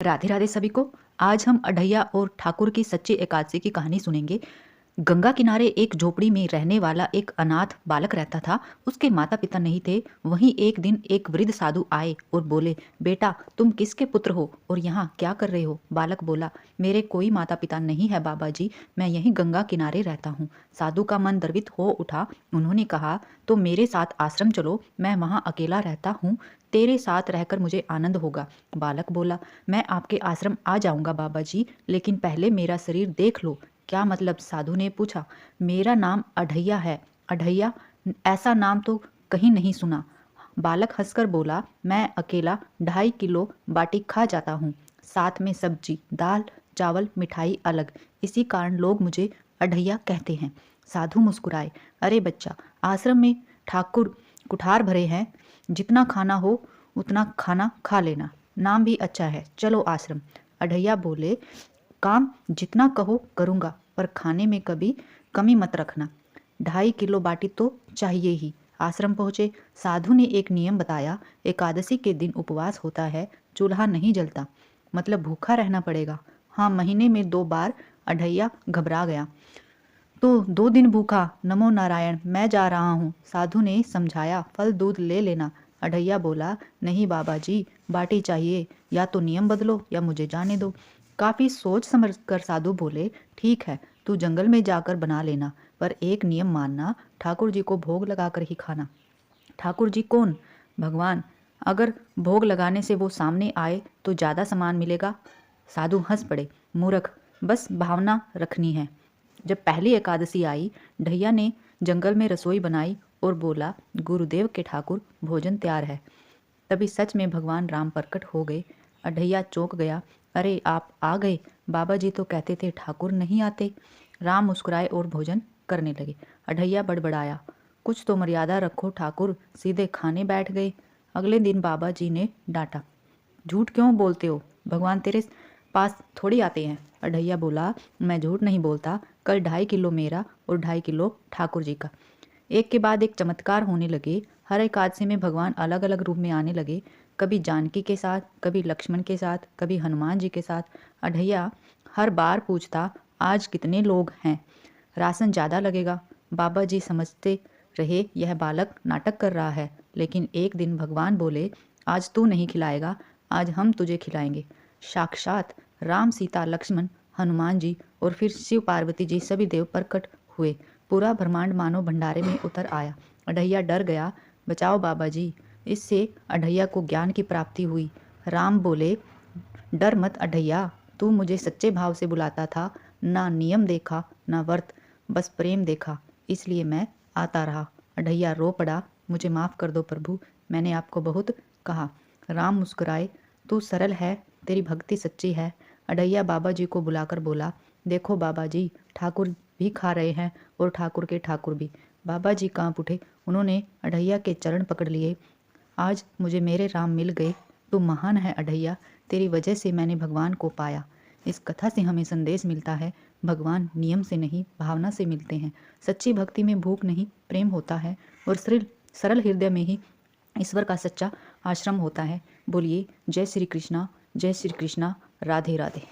राधे राधे सभी को। आज हम अढ़ैया और ठाकुर की सच्ची एकादशी की कहानी सुनेंगे। गंगा किनारे एक झोपड़ी में रहने वाला एक अनाथ बालक रहता था। उसके माता पिता नहीं थे। वहीं एक दिन एक वृद्ध साधु आए और बोले, बेटा तुम किसके पुत्र हो और यहाँ क्या कर रहे हो? बालक बोला, मेरे कोई माता पिता नहीं है बाबा जी, मैं यहीं गंगा किनारे रहता हूँ। साधु का मन द्रवित हो उठा। उन्होंने कहा, तो मेरे साथ आश्रम चलो, मैं वहाँ अकेला रहता हूँ, तेरे साथ रहकर मुझे आनंद होगा। बालक बोला, मैं आपके आश्रम आ जाऊंगा बाबा जी, लेकिन पहले मेरा शरीर देख लो। क्या मतलब? साधु ने पूछा। मेरा नाम अढ़ैया है। अढ़ैया? ऐसा नाम तो कहीं नहीं सुना। बालक हंसकर बोला, मैं अकेला 2.5 किलो बाटी खा जाता हूँ, साथ में सब्जी, दाल, चावल, मिठाई अलग। इसी कारण लोग मुझे अढ़ैया कहते हैं। साधु मुस्कुराए। अरे बच्चा, आश्रम में ठाकुर कुठार भरे हैं, जितना खाना हो उतना खाना खा लेना। नाम भी अच्छा है, चलो आश्रम। अढ़ैया बोले, काम जितना कहो करूँगा, पर खाने में कभी कमी मत रखना। 2.5 किलो बाटी तो चाहिए ही। आश्रम पहुँचे। साधु ने एक नियम बताया, एकादशी के दिन उपवास होता है, चूल्हा नहीं जलता, मतलब भूखा रहना पड़ेगा। हाँ, महीने में 2 बार। अढ़ैया घबरा गया। तो 2 दिन भूखा? नमो नारायण, मैं जा रहा हूँ। साधु ने समझाया, फल दूध ले लेना। अढ़ैया बोला, नहीं बाबा जी, बाटी चाहिए, या तो नियम बदलो या मुझे जाने दो। काफी सोच समझ कर साधु बोले, ठीक है, तू जंगल में जाकर बना लेना, पर एक नियम मानना, ठाकुर जी को भोग लगाकर ही खाना। ठाकुर जी कौन? भगवान। अगर भोग लगाने से वो सामने आए तो ज्यादा सामान मिलेगा। साधु हंस पड़े। मूर्ख, बस भावना रखनी है। जब पहली एकादशी आई, ढैया ने जंगल में रसोई बनाई और बोला, गुरुदेव के ठाकुर, भोजन तैयार है। तभी सच में भगवान राम प्रकट हो गए। अढ़ैया चौंक गया। अरे आप आ गए? बाबा जी तो कहते थे ठाकुर नहीं आते। राम मुस्कुराए और भोजन करने लगे। अढ़ैया बड़बड़ाया, कुछ तो मर्यादा रखो ठाकुर, सीधे खाने बैठ गए। अगले दिन बाबा जी ने डांटा, झूठ क्यों बोलते हो? भगवान तेरे पास थोड़ी आते हैं। अढ़ैया बोला, मैं झूठ नहीं बोलता, कल 2.5 किलो मेरा और 2.5 किलो ठाकुर जी का। एक के बाद एक चमत्कार होने लगे। हर एकादशी में भगवान अलग अलग रूप में आने लगे, कभी जानकी के साथ, कभी लक्ष्मण के साथ, कभी हनुमान जी के साथ। अढ़ैया हर बार पूछता, आज कितने लोग हैं? राशन ज़्यादा लगेगा। बाबा जी समझते रहे यह बालक नाटक कर रहा है, लेकिन एक दिन भगवान बोले, आज तू नहीं खिलाएगा, आज हम तुझे खिलाएंगे। साक्षात राम, सीता, लक्ष्मण, हनुमान जी और फिर शिव पार्वती जी, सभी देव प्रकट हुए। पूरा ब्रह्मांड मानो भंडारे में उतर आया। अढ़ैया डर गया। बचाओ बाबा जी। इससे अढ़ैया को ज्ञान की प्राप्ति हुई। राम बोले, डर मत अढ़ैया, तू मुझे सच्चे भाव से बुलाता था, ना नियम देखा ना व्रत, बस प्रेम देखा, इसलिए मैं आता रहा। अढ़ैया रो पड़ा, मुझे माफ़ कर दो प्रभु, मैंने आपको बहुत कहा। राम मुस्कुराए, तू सरल है, तेरी भक्ति सच्ची है। अढ़ैया बाबा जी को बुलाकर बोला, देखो बाबा जी, ठाकुर भी खा रहे हैं और ठाकुर के ठाकुर भी। बाबा जी कांप उठे। उन्होंने अढ़ैया के चरण पकड़ लिए। आज मुझे मेरे राम मिल गए। तू महान है अढ़ैया, तेरी वजह से मैंने भगवान को पाया। इस कथा से हमें संदेश मिलता है, भगवान नियम से नहीं, भावना से मिलते हैं। सच्ची भक्ति में भूख नहीं, प्रेम होता है, और सरल सरल हृदय में ही ईश्वर का सच्चा आश्रम होता है। बोलिए जय श्री कृष्णा, जय श्री कृष्णा, राधे राधे।